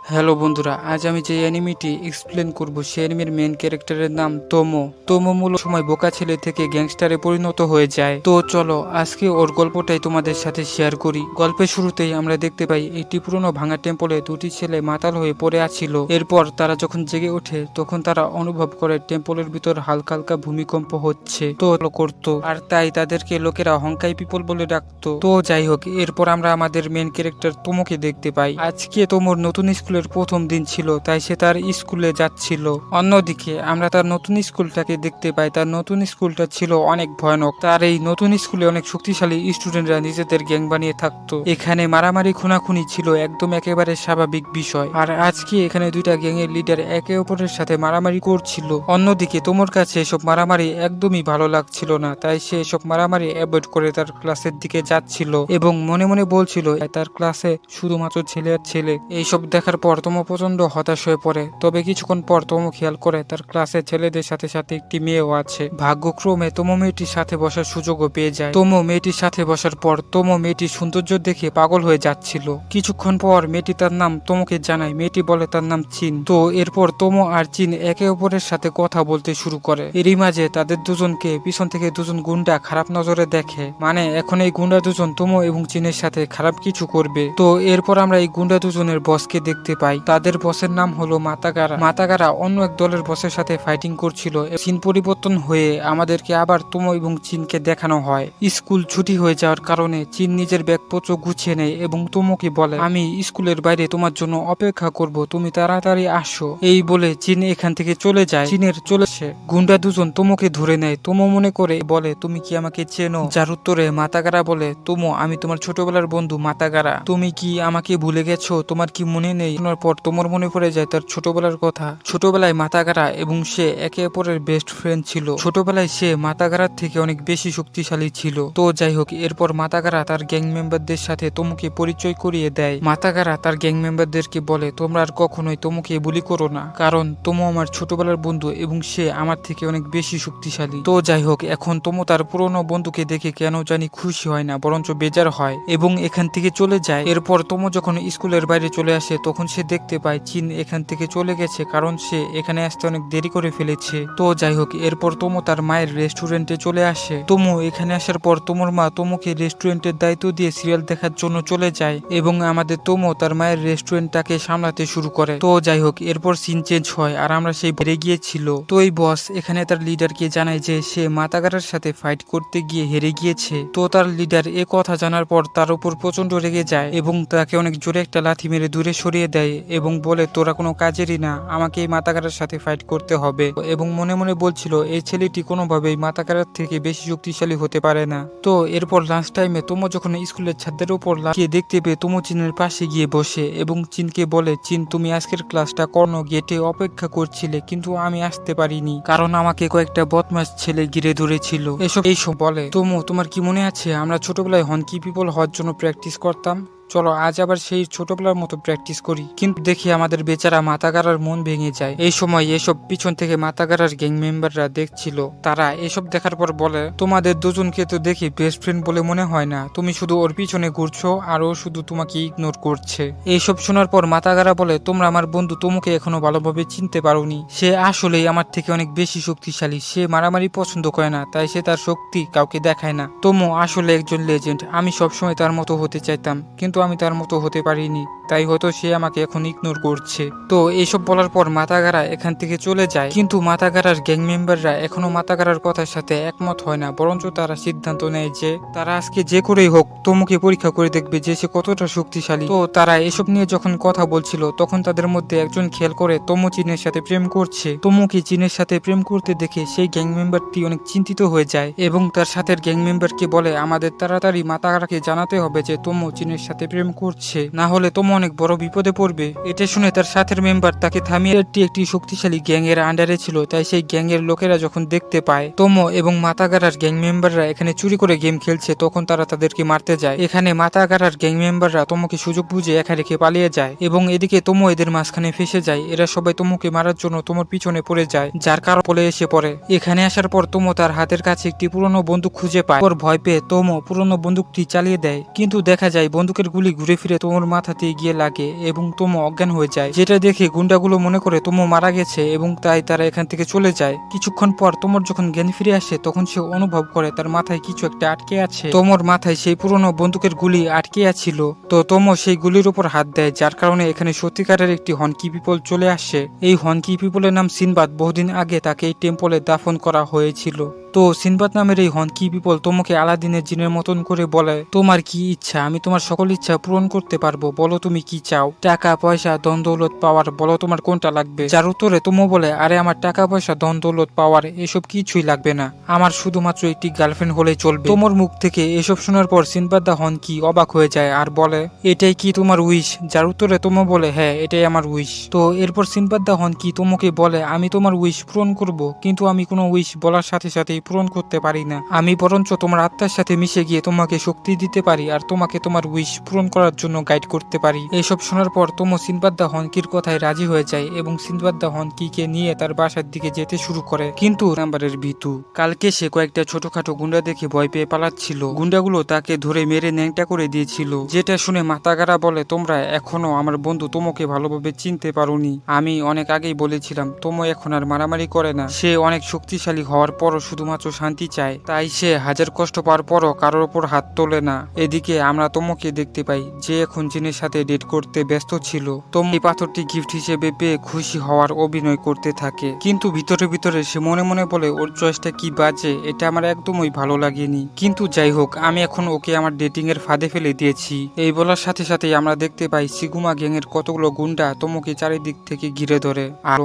Hello বন্ধুরা, আজ আমি যে অ্যানিমেটি এক্সপ্লেন করব সেই অ্যানিমের মেন ক্যারেক্টারের নাম তোমো। তোমো মূল সময় বোকা ছেলে থেকে গ্যাংস্টারে পরিণত হয়ে যায়। তো চলো আজকে ওর গল্পটাই তোমাদের সাথে শেয়ার করি। গল্পের শুরুতেই আমরা দেখতে পাই একটি পুরনো ভাঙা টেম্পলে দুটি ছেলে মাতাল হয়ে পড়ে আছিল। এরপর তারা যখন জেগে ওঠে তখন তারা অনুভব করে টেম্পলের ভিতর হালকা হালকা ভূমিকম্প হচ্ছে। তো করতো আর তাই তাদেরকে লোকেরা হংকাই পিপল বলে ডাকতো। তো যাই হোক, এরপর আমরা আমাদের মেন ক্যারেক্টার তোমোকে দেখতে পাই। আজকে তোমোর নতুন স্কুলের প্রথম দিন ছিল, তাই সে তার স্কুলে যাচ্ছিল। অন্যদিকে আমরা তার নতুন স্কুলটাকে দেখতে পাই। তার নতুন স্কুলটা ছিল অনেক ভয়ানক। তার এই নতুন স্কুলে অনেক শক্তিশালী স্টুডেন্টরা নিজেদের গ্যাং বানিয়ে থাকতো। এখানে মারামারি খুনাখুনি ছিল একদম একেবারে স্বাভাবিক বিষয়। আর আজকে এখানে দুইটা গ্যাংয়ের লিডার একে অপরের সাথে মারামারি করছিল। অন্যদিকে তোমর কাছে এসব মারামারি একদমই ভালো লাগছিল না, তাই সে এসব মারামারি অ্যাভয়েড করে তার ক্লাসের দিকে যাচ্ছিল এবং মনে মনে বলছিল তার ক্লাসে শুধুমাত্র ছেলে আর ছেলে। এইসব দেখার পর তোমো প্রচন্ড হতাশ হয়ে পড়ে। তবে কিছুক্ষণ পর তোমো খেয়াল করে তার ক্লাসে ছেলেদের সাথে সাথে একটি মেয়েও আছে। ভাগ্যক্রমে তোমো মেয়েটির সাথে বসার সুযোগও পেয়ে যায়। তোমো মেয়েটির সাথে বসার পর তোমো মেয়েটির সৌন্দর্য দেখে পাগল হয়ে যাচ্ছিল। কিছুক্ষণ পর মেয়েটি তার নাম তোমোকে জানায়। মেয়েটি বলে তার নাম চিন। তো এরপর তোমো আর চিন একে অপরের সাথে কথা বলতে শুরু করে। এরই মাঝে তাদের দুজনকে পিছন থেকে দুজন গুন্ডা খারাপ নজরে দেখে। মানে এখন এই গুন্ডা দুজন তোমো এবং চিনের সাথে খারাপ কিছু করবে। তো এরপর আমরা এই গুন্ডা দুজনের বসকে দেখতে পাই। তাদের বসের নাম হলো মাতাগারা। মাতাগারা অন্য এক দলের বসের সাথে ফাইটিং করছিল। সিন পরিবর্তন হয়ে আমাদেরকে আবার তোমো এবং চিনকে দেখানো হয়। স্কুল ছুটি হয়ে যাওয়ার কারণে চিন নিজের ব্যাগপত্র গুছিয়ে নেয় এবং তোমোকে বলে, আমি স্কুলের বাইরে তোমার জন্য অপেক্ষা করব, তুমি তাড়াতাড়ি আসো। এই বলে চিন এখান থেকে চলে যায়। চিনের চলেছে গুন্ডা দুজন তোমোকে ধরে নেয়। তোমো মনে করে বলে, তুমি কি আমাকে চেনো? যার উত্তরে মাতাগারা বলে, তোমো আমি তোমার ছোটবেলার বন্ধু মাতাগারা। তুমি কি আমাকে ভুলে গেছো? তোমার কি মনে নেই? শোনার পর তোমার মনে পড়ে যায় তার ছোটবেলার কথা। ছোটবেলায় মাতাগারা এবং সে একে অপরের বেস্ট ফ্রেন্ড ছিল। ছোটবেলায় সে মাতাগারার থেকে অনেক বেশি শক্তিশালী ছিল। তো যাই হোক, এরপর মাতাগারা তার গ্যাং মেম্বারদের সাথে তোমোকে পরিচয় করিয়ে দেয়। মাতাগারা তার গ্যাং মেম্বারদেরকে বলে, তোমরা আর কখনোই তোমোকে বুলি করো না, কারণ তোমো আমার ছোটবেলার বন্ধু এবং সে আমার থেকে অনেক বেশি শক্তিশালী। তো যাই হোক, এখন তোমো তার পুরনো বন্ধুকে দেখে কেন জানি খুশি হয় না, বরঞ্চ বেজার হয় এবং এখান থেকে চলে যায়। এরপর তোমো যখন স্কুলের বাইরে চলে আসে তখন সে দেখতে পায় চিন এখান থেকে চলে গেছে, কারণ সে এখানে আসতে অনেক দেরি করে ফেলেছে। তো যাই হোক, এরপর তোমো তার মায়ের রেস্টুরেন্টে চলে আসে। তোমো এখানে আসার পর তোমোর মা তোমোকে রেস্টুরেন্টের দায়িত্ব দিয়ে সিরিয়াল দেখার জন্য চলে যায় এবং আমাদের তোমো তার মায়ের রেস্টুরেন্টটাকে সামলাতে শুরু করে। তো যাই হোক, এরপর সিন চেঞ্জ হয় আর আমরা সেই বেড়ে গিয়েছিল। তো এই বস এখানে তার লিডারকে জানায় যে সে মাতাগারার সাথে ফাইট করতে গিয়ে হেরে গিয়েছে। তো তার লিডার এ কথা জানার পর তার উপর প্রচন্ড রেগে যায় এবং তাকে অনেক জোরে একটা লাথি মেরে দূরে সরিয়ে দেয় এবং বলে, তোরা কোনো কাজেরই না, আমাকে এই মাতাগারার সাথে ফাইট করতে হবে। এবং মনে মনে বলছিল এই ছেলেটি কোনোভাবেই মাতাগারার থেকে বেশি শক্তিশালী হতে পারে না। তো এরপর লাঞ্চ টাইমে তোমো যখন স্কুলের ছাদের উপর গিয়ে দেখতে পেয়ে তোমো চিনের পাশে গিয়ে বসে এবং চিনকে বলে, চিন তুমি আজকের ক্লাসটা কর্ণ গেটে অপেক্ষা করছিলে, কিন্তু আমি আসতে পারিনি কারণ আমাকে কয়েকটা বদমাস ছেলে ঘিরে ধরেছিল। এইসব বলে। তোমো তোমার কি মনে আছে আমরা ছোটবেলায় হনকি পিপল হওয়ার জন্য প্র্যাকটিস করতাম? চলো আজ আবার সেই ছোটবেলার মতো প্র্যাকটিস করি। কিন্তু দেখি আমাদের বেচারা মাতাগারার মন ভেঙে যায়। এই সময় এসব পিছন থেকে মাতাগারার গ্যাং মেম্বাররা দেখছিল। তারা এসব দেখার পর বলে, তোমাদের দুজনকে তো দেখি বেস্ট ফ্রেন্ড বলে মনে হয় না, তুমি শুধু ওর পিছনে ঘুরছো আর ও শুধু তোমাকে ইগনোর করছে। এইসব শোনার পর মাতাগারা বলে, তোমরা আমার বন্ধু তোমোকে এখনো ভালোভাবে চিনতে পারোনি। সে আসলেই আমার থেকে অনেক বেশি শক্তিশালী। সে মারামারি পছন্দ করে না, তাই সে তার শক্তি কাউকে দেখায় না। তোমো আসলে একজন লেজেন্ড। আমি সবসময় তার মতো হতে চাইতাম, কিন্তু আমি তার মতো হতে পারিনি, তাই হয়তো সে আমাকে এখন ইগনোর করছে। তো এইসব বলার পর মাতাগারা এখান থেকে চলে যায়। কিন্তু মাতাগারার গ্যাং মেম্বাররা এখনো মাতাগারার কথার সাথে একমত হয় না, বরঞ্চ তারা সিদ্ধান্ত নেয় যে তারা আজকে যে করেই হোক তোমোকে পরীক্ষা করে দেখবে যে সে কতটা শক্তিশালী। তো তারা এসব নিয়ে যখন কথা বলছিল তখন তাদের মধ্যে একজন খেয়াল করে তোমো চিনের সাথে প্রেম করছে। তোমোকে চিনের সাথে প্রেম করতে দেখে সেই গ্যাং মেম্বারটি অনেক চিন্তিত হয়ে যায় এবং তার সাথে গ্যাং মেম্বারকে বলে, আমাদের তাড়াতাড়ি মাতাগারাকে জানাতে হবে যে তোমো চিনের সাথে প্রেম করছে, না হলে তোমো অনেক বড় বিপদে পড়বে। এটা শুনে তার সাথের মেম্বার তাকে থামিয়ে, একটি শক্তিশালী গ্যাং এর আন্ডারে ছিল, তাই সেই গ্যাং এর লোকেরা যখন দেখতে পায় তোমো এবং মাতাগারার গ্যাং মেম্বাররা এখানে চুরি করে গেম খেলছে, তখন তারা তাদেরকে মারতে যায়। এখানে মাতাগারার গ্যাং মেম্বাররা তোমোকে সুযোগ বুঝে একা রেখে পালিয়ে যায় এবং এদিকে তোমো এদের মাঝখানে ফেসে যায়। এরা সবাই তোমোকে মারার জন্য তোমোর পিছনে পড়ে যায়, যার কারণ পলে এসে পড়ে। এখানে আসার পর তোমো তার হাতের কাছে একটি পুরনো বন্দুক খুঁজে পায়। ওর ভয় পেয়ে তোমো পুরনো বন্দুকটি চালিয়ে দেয়, কিন্তু দেখা যায় বন্দুকের গুলি গুলি ঘুরে ফিরে তোমোর মাথাতে গিয়ে লাগে এবং তোমো অজ্ঞান হয়ে যায়, যেটা দেখে গুন্ডাগুলো মনে করে তোমো মারা গেছে এবং তাই তারা এখান থেকে চলে যায়। কিছুক্ষণ পর তোমোর যখন জ্ঞান ফিরে আসে তখন সে অনুভব করে তার মাথায় কিছু একটা আটকে আছে। তোমোর মাথায় সেই পুরনো বন্দুকের গুলি আটকে আছিল। তো তোমো সেই গুলির উপর হাত দেয়, যার কারণে এখানে সত্যিকারের একটি হনকি পিপল চলে আসে। এই হনকি পিপলের নাম সিনবাদ। বহুদিন আগে তাকে এই টেম্পলে দাফন করা হয়েছিল। তো সিনবাদ নামের এই হনকি পিপল তোমাকে আলাদিনের জিনের মতন করে বলে, তোমার কি ইচ্ছা? আমি তোমার সকল ইচ্ছা পূরণ করতে পারবো, বলো তুমি কি চাও? টাকা পয়সা ধন দৌলত পাওয়ার, বলো তোমার কোনটা লাগবে? যার উত্তরে তোমো বলে, আরে আমার টাকা পয়সা ধন দৌলত পাওয়ার এসব কিছুই লাগবে না, আমার শুধুমাত্র একটি গার্লফ্রেন্ড হলেই চলবে। তোমর মুখ থেকে এসব শোনার পর সিনবাদ দা হনকি অবাক হয়ে যায় আর বলে, এটাই কি তোমার উইশ? যার উত্তরে তোমো বলে, হ্যাঁ এটাই আমার উইশ। তো এরপর সিনবাদ দা হনকি তোমাকে বলে, আমি তোমার উইশ পূরণ করব, কিন্তু আমি কোনো উইশ বলার সাথে সাথেই পূরণ করতে পারি না। আমি বরঞ্চ তোমার আত্মার সাথে মিশে গিয়ে তোমাকে শক্তি দিতে পারি আর তোমাকে তোমার উইশ পূরণ করার জন্য গাইড করতে পারি। এসব শোনার পর তোমো সিনবাদ দা হনকির কথায় রাজি হয়ে যায় এবং সিনবাদ দা হনকিকে নিয়ে তার বাসার দিকে যেতে শুরু করে। কিন্তু নাম্বারের ভিতু কালকে সে কয়েকটা ছোটখাটো গুন্ডা দেখে ভয় পেয়ে পালাচ্ছিল। গুন্ডাগুলো তাকে ধরে মেরে ন্যাংটা করে দিয়েছিল, যেটা শুনে মাথাগারা বলে, তোমরা এখনো আমার বন্ধু তোমোকে ভালোভাবে চিনতে পারোনি। আমি অনেক আগেই বলেছিলাম তোমো এখন আর মারামারি করে না। সে অনেক শক্তিশালী হওয়ার পরও শুধুমাত্র শান্তি চায়, তাই সে হাজার কষ্ট পাওয়ার পরও কারোর ওপর হাত তোলে না। এদিকে আমরা তোমোকে দেখতে পাই যে এখন জিনের সাথে ডেট করতে ব্যস্ত ছিল। তোমো এই পাথরটি গিফট হিসেবে পেয়ে খুশি হওয়ার অভিনয় করতে থাকে, কিন্তু ভিতরে ভিতরে সে মনে মনে বলে, ওর চয়েসটা কি বাজে, এটা আমার একদমই ভালো লাগেনি। কিন্তু যাই হোক, আমি এখন ওকে আমার ডেটিং এর ফাঁদে ফেলে দিয়েছি। এই বলার সাথে সাথেই আমরা দেখতে পাই সিগুমা গ্যাং এর কতগুলো গুন্ডা তোমোকে চারিদিক থেকে ঘিরে ধরে। আর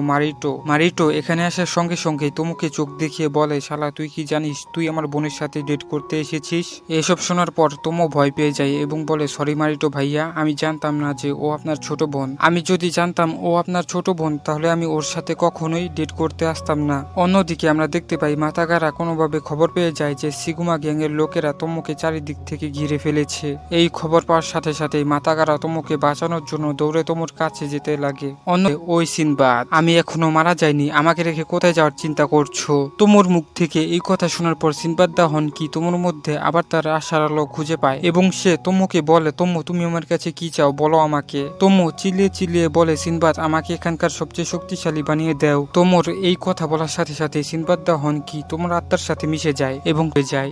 মারিটো এখানে আসার সঙ্গে সঙ্গে তোমোকে চোখ দেখিয়ে বলে, শালা তুই কি জানিস তুই আমার বোনের সাথে ডেট করতে এসেছিস? এসব শোনার পর তোমো ভয় পেয়ে যায় এবং বলে, সরি মারিটো ভাইয়া, আমি জানতাম না যে ও আপনার ছোট বোন। আমি যদি জানতাম ও আপনার ছোট বোন তাহলে আমি ওর সাথে কখনোই ডেট করতে আসতাম না। অন্যদিকে আমরা দেখতে পাই মাথাগারা কোনোভাবে খবর পেয়ে যায় যে সিগুমা গ্যাং এর লোকেরা তোমোকে চারিদিক থেকে ঘিরে ফেলেছে। এই খবর পাওয়ার সাথে সাথেই মাথাগারা তোমোকে বাঁচানোর জন্য দৌড়ে তোমোর কাছে যেতে লাগে। অন্য ওই সিনবাদ, আমি এখনো মারা যাইনি, আমাকে রেখে কোথায় যাওয়ার চিন্তা করছো? তোমোর মুখ থেকে এই কথা শোনার পর সিনবাদ দা হনকি তোমোর মধ্যে আবার তার আশার আলো খুঁজে পায় এবং সে তোমোকে বলে, তোমো তুমি আমার কাছে কি চাও বলো আমাকে। তোমো চিল্লিয়ে চিল্লিয়ে বলে, সিনবাদ আমাকে এখানকার সবচেয়ে শক্তিশালী বানিয়ে দাও। তোমোর এই কথা বলার সাথে সাথে সিনবাদ দা হনকি তোমার আত্মার সাথে মিশে যায় এবং যায়।